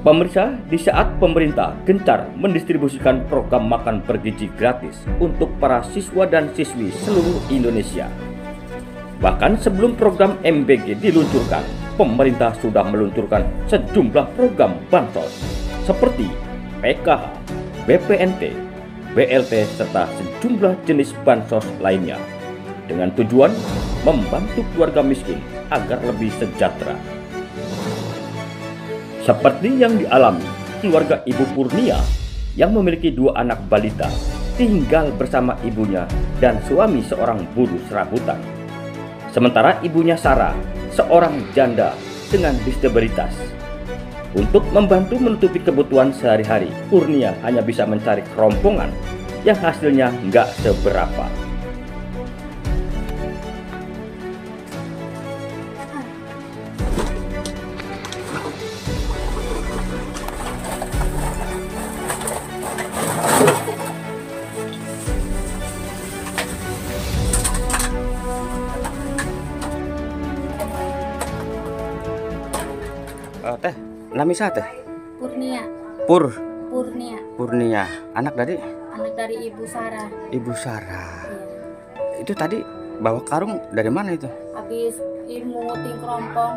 Pemirsa, di saat pemerintah gencar mendistribusikan program makan bergizi gratis untuk para siswa dan siswi seluruh Indonesia. Bahkan sebelum program MBG diluncurkan, pemerintah sudah meluncurkan sejumlah program bansos seperti PKH, BPNT, BLT, serta sejumlah jenis bansos lainnya dengan tujuan membantu keluarga miskin agar lebih sejahtera. Seperti yang dialami keluarga Ibu Purnia yang memiliki 2 anak balita tinggal bersama ibunya dan suami seorang buruh serabutan. Sementara ibunya Sarah seorang janda dengan disabilitas. Untuk membantu menutupi kebutuhan sehari-hari, Purnia hanya bisa mencari kerompongan yang hasilnya nggak seberapa. Teh, Namisa teh? Purnia. Purnia. Purnia. Anak dari Ibu Sarah. Ibu Sarah. Iya. Itu tadi bawa karung dari mana itu? Habis mungutin kerompong.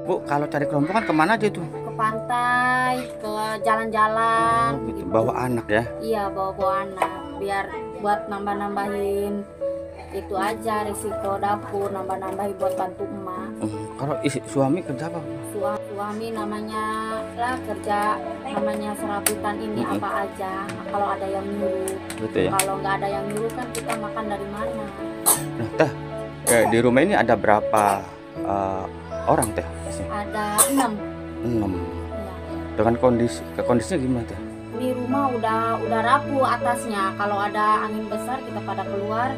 Bu, kalau cari kerompongan kemana aja itu? Ke pantai, ke jalan-jalan. Gitu. Bawa anak ya? Iya, bawa anak. Biar buat nambah-nambahin. Itu aja risiko dapur, nambah-nambahin buat bantu emak. Kalau suami kerja apa? Suami namanya lah kerja namanya serabutan ini apa aja. Nah, kalau ada yang nyuruh. Gitu ya? Kalau nggak ada yang nyuruh kan kita makan dari mana? Nah, teh, di rumah ini ada berapa orang teh? Ada 6. 6. Ya. Dengan kondisinya gimana teh? Ini rumah udah rapuh atasnya. Kalau ada angin besar kita pada keluar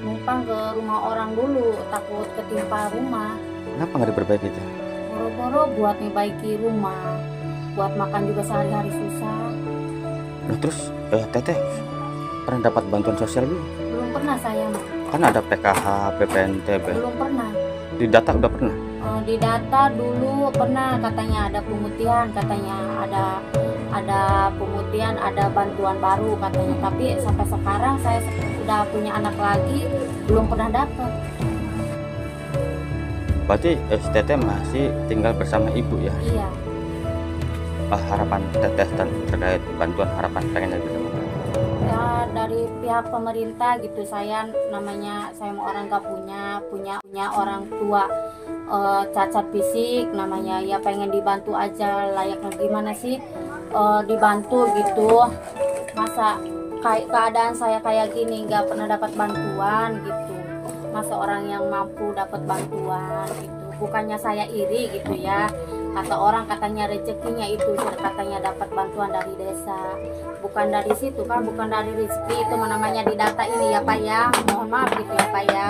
numpang ke rumah orang dulu, takut ketimpa rumah. Kenapa nggak diperbaiki teh? Boro-boro buat ngebaiki rumah, buat makan juga sehari-hari susah. Nah, terus teteh pernah dapat bantuan sosial belum? Belum pernah saya mah. Kan ada PKH, BPNT, Belum pernah. di data udah pernah? Di data dulu pernah, katanya ada pemutihan, katanya ada pemutihan, ada bantuan baru katanya. Tapi sampai sekarang saya sudah punya anak lagi, belum pernah dapat. Berarti teteh masih tinggal bersama ibu ya? Iya. Harapan teteh terkait bantuan, harapan pengennya gitu? Ya dari pihak pemerintah gitu, saya mau orang gak punya orang tua cacat fisik namanya, ya pengen dibantu aja, layaknya gimana sih dibantu gitu. Masa keadaan saya kayak gini nggak pernah dapat bantuan gitu, masa orang yang mampu dapat bantuan gitu. Bukannya saya iri gitu ya, kata orang katanya rezekinya itu katanya dapat bantuan dari desa, bukan dari situ kan, bukan dari rezeki itu namanya di data ini ya Pak ya, mohon maaf gitu ya Pak ya.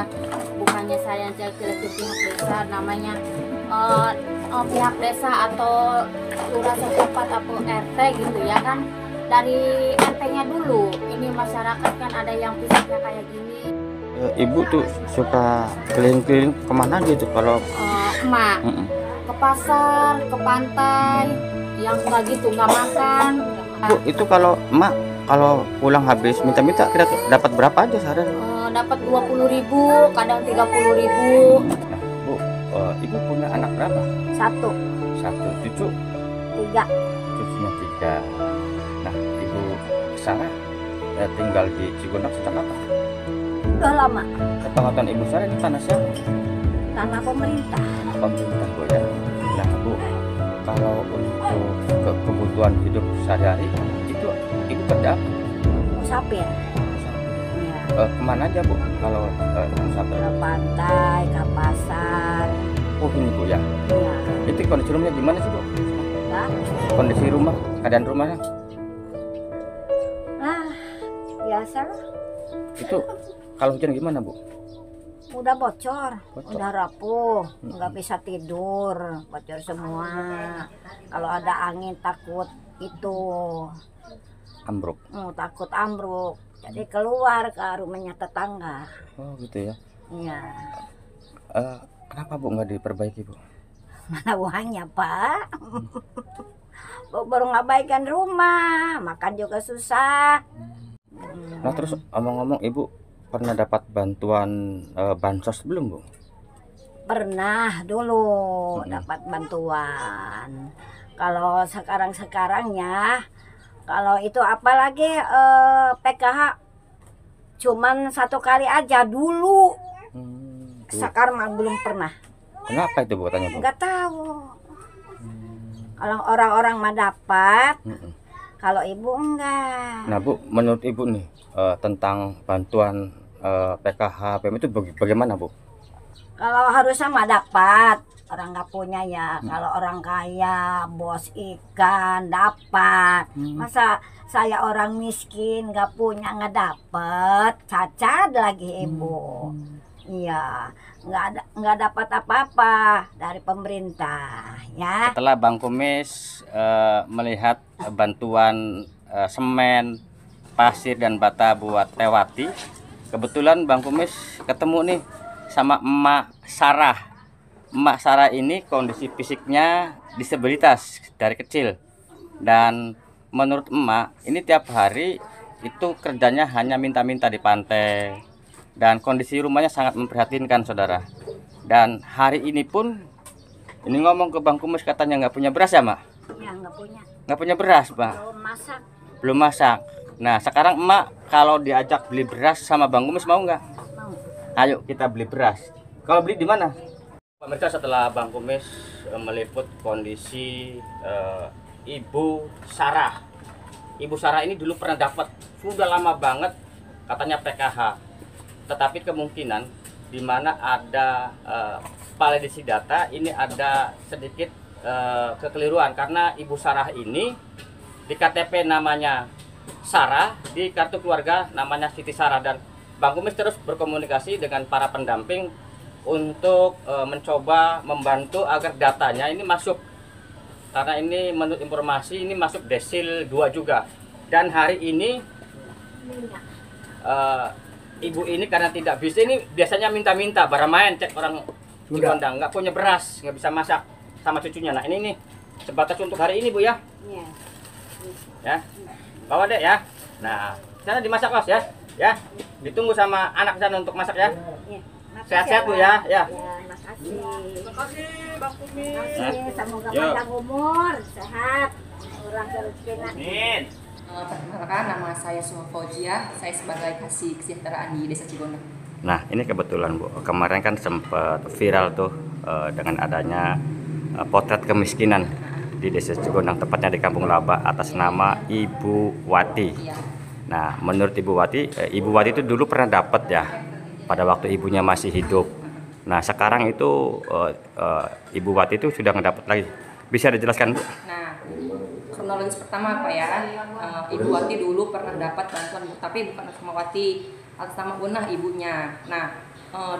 Bukannya saya jelek-jelek ke pihak desa, namanya pihak desa atau lurah setempat atau RT gitu ya kan, dari RT-nya dulu. Ini masyarakat kan ada yang fisiknya kayak gini. Ibu tuh suka keliling-keliling kemana gitu kalau emak? Ke pasar, ke pantai, yang nggak gitu nggak makan. Bu, itu kalau emak kalau pulang habis minta-minta kira dapat berapa aja sehari? Dapat 20.000, kadang 30.000. Nah, Bu, ibu punya anak berapa? Satu, Cucu? 3. Cucunya 3. Nah, Ibu Sarah tinggal di Cigondak sejak kapan? Udah lama. Kepangkatan Ibu Sarah ini tanah siapa? Tanah pemerintah. Pemerintah, Bu ya. Nah, Bu, kalau untuk kebutuhan hidup sehari-hari itu Ibu kerja apa? Musafir. Ya. Kemana aja Bu kalau musafir? Ke pantai, ke pasar. Oh ini Bu ya. Ya. Itu kondisi rumahnya gimana sih Bu? Nah, Kondisi rumah, keadaan rumahnya? biasa lah. Itu kalau hujan gimana Bu? Udah bocor, udah rapuh, Hmm. nggak bisa tidur, bocor semua. Kalau ada angin takut itu, Ambruk. takut ambruk. Jadi keluar ke rumahnya tetangga. Oh gitu ya. Iya. Kenapa Bu nggak diperbaiki Bu? Mana uangnya Pak? baru ngabaikan rumah, makan juga susah. Nah terus ngomong-ngomong, Ibu pernah dapat bantuan bansos belum, Bu? Pernah dulu Mm-mm. dapat bantuan. Kalau sekarang-sekarangnya, kalau itu apalagi PKH cuman 1 kali aja dulu. Bu. Sekarang mah belum pernah. Kenapa itu, Bu, katanya, Bu? Nggak tahu. Kalau orang-orang mah dapat, Mm-mm. kalau ibu enggak. Nah, Bu, menurut Ibu nih tentang bantuan PKH PM itu bagaimana, Bu? Kalau harusnya mah dapat, orang nggak punya ya. Kalau orang kaya, bos ikan dapat. Masa saya orang miskin nggak punya nggak dapat, cacat lagi ibu. Iya, nggak dapat apa-apa dari pemerintah ya. Setelah Bang Kumis melihat bantuan semen, pasir dan bata buat Tewati, kebetulan Bang Kumis ketemu nih sama Emak Sarah. Emak Sarah ini kondisi fisiknya disabilitas dari kecil, dan menurut Emak ini tiap hari itu kerjanya hanya minta-minta di pantai, dan kondisi rumahnya sangat memprihatinkan, saudara. Dan hari ini pun ini ngomong ke Bang Kumis katanya nggak punya beras ya, Mak? Ya nggak punya, Nggak punya beras, Pak. belum masak. Belum masak. Nah, sekarang Emak kalau diajak beli beras sama Bang Kumis mau nggak? Mau. Ayo kita beli beras. Kalau beli di mana? Pemirsa, setelah Bang Kumis meliput kondisi Ibu Sarah. Ibu Sarah ini dulu pernah dapat, sudah lama banget katanya PKH. Tetapi kemungkinan di mana ada validasi data ini ada sedikit kekeliruan, karena Ibu Sarah ini di KTP namanya Sarah, di kartu keluarga namanya Siti Sarah. Dan Bang Kumis terus berkomunikasi dengan para pendamping untuk mencoba membantu agar datanya ini masuk, karena ini menurut informasi ini masuk desil 2 juga. Dan hari ini ibu ini karena tidak bisa, ini biasanya minta-minta barang main, cek orang Cikondang, nggak punya beras, nggak bisa masak sama cucunya. Nah ini nih sebatas untuk hari ini, Bu, ya. Iya. Ya, bawa deh ya. Nah, sana dimasak, Mas, ya. Ya, ditunggu sama anak sana untuk masak ya. Iya. Makasih Sehat-sehat, Bu, Bang. ya. Ya. Ya, makasih. Terima kasih Bang Kumis. Makasih, semoga Yuk. panjang umur, sehat, orang rezeki. Amin. Perkenalkan, nama saya Suma Fauzia. Saya sebagai kasih kesejahteraan di Desa Cikondang. Nah, ini kebetulan, Bu. Kemarin kan sempat viral tuh dengan adanya potret kemiskinan di Desa Cikondang, tepatnya di Kampung Laba, atas nama Ibu Wati. Iya. Nah, menurut Ibu Wati, Ibu Wati itu dulu pernah dapat ya pada waktu ibunya masih hidup. Nah, sekarang itu Ibu Wati itu sudah ngedapat lagi. Bisa dijelaskan, Bu? Nah, kronologis pertama apa ya? Ibu Wati dulu pernah dapat bantuan, tapi bukan atas nama Wati, atas nama Unah ibunya. Nah,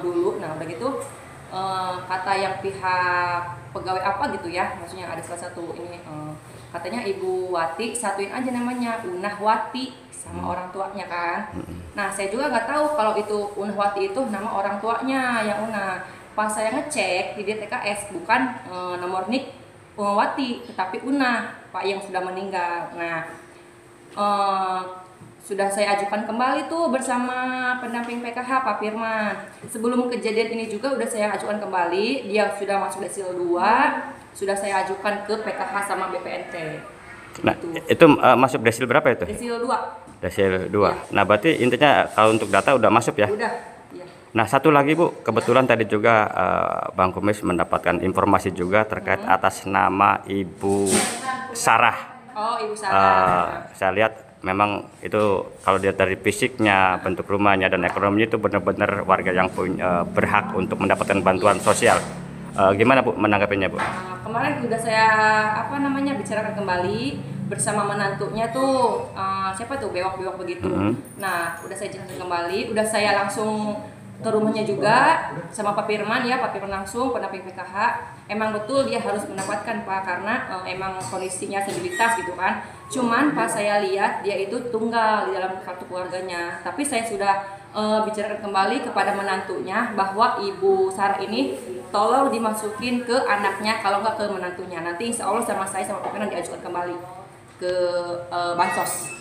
dulu, nah udah gitu, kata yang pihak pegawai apa gitu ya, maksudnya ada salah satu ini, katanya Ibu Wati satuin aja namanya Unah Wati sama orang tuanya kan. Nah, saya juga nggak tahu kalau itu Unah Wati itu nama orang tuanya yang Unah. Pas saya ngecek di DTKS bukan nomor NIK Wati, tetapi Unah, Pak yang sudah meninggal. Nah, sudah saya ajukan kembali tuh bersama pendamping PKH Pak Firman. Sebelum kejadian ini juga udah saya ajukan kembali, dia sudah masuk desil 2, sudah saya ajukan ke PKH sama BPNT. Nah, itu masuk desil berapa itu? Desil 2. Desil 2. Nah, berarti intinya kalau untuk data udah masuk ya? Udah. Ya. Nah, satu lagi, Bu, kebetulan tadi juga Bang Kumis mendapatkan informasi juga terkait atas nama Ibu Sarah. Oh, Ibu Sarah. Saya lihat memang itu kalau dilihat dari fisiknya, bentuk rumahnya dan ekonominya itu benar-benar warga yang punya berhak untuk mendapatkan bantuan sosial. Gimana, Bu, menanggapinya, Bu? Kemarin udah saya bicarakan kembali bersama menantunya tuh, siapa tuh bewok-bewok begitu. Nah, udah saya jelaskan kembali, udah saya langsung ke rumahnya juga sama Pak Firman ya, Pak Firman langsung pendamping PKH. Emang betul dia harus mendapatkan, Pak, karena emang kondisinya disabilitas gitu kan. Cuman pas saya lihat dia itu tunggal di dalam kartu keluarganya. Tapi saya sudah bicarakan kembali kepada menantunya bahwa Ibu Sarah ini tolong dimasukin ke anaknya, kalau nggak ke menantunya. Nanti insya Allah sama saya sama pimpinan diajukan kembali ke bansos.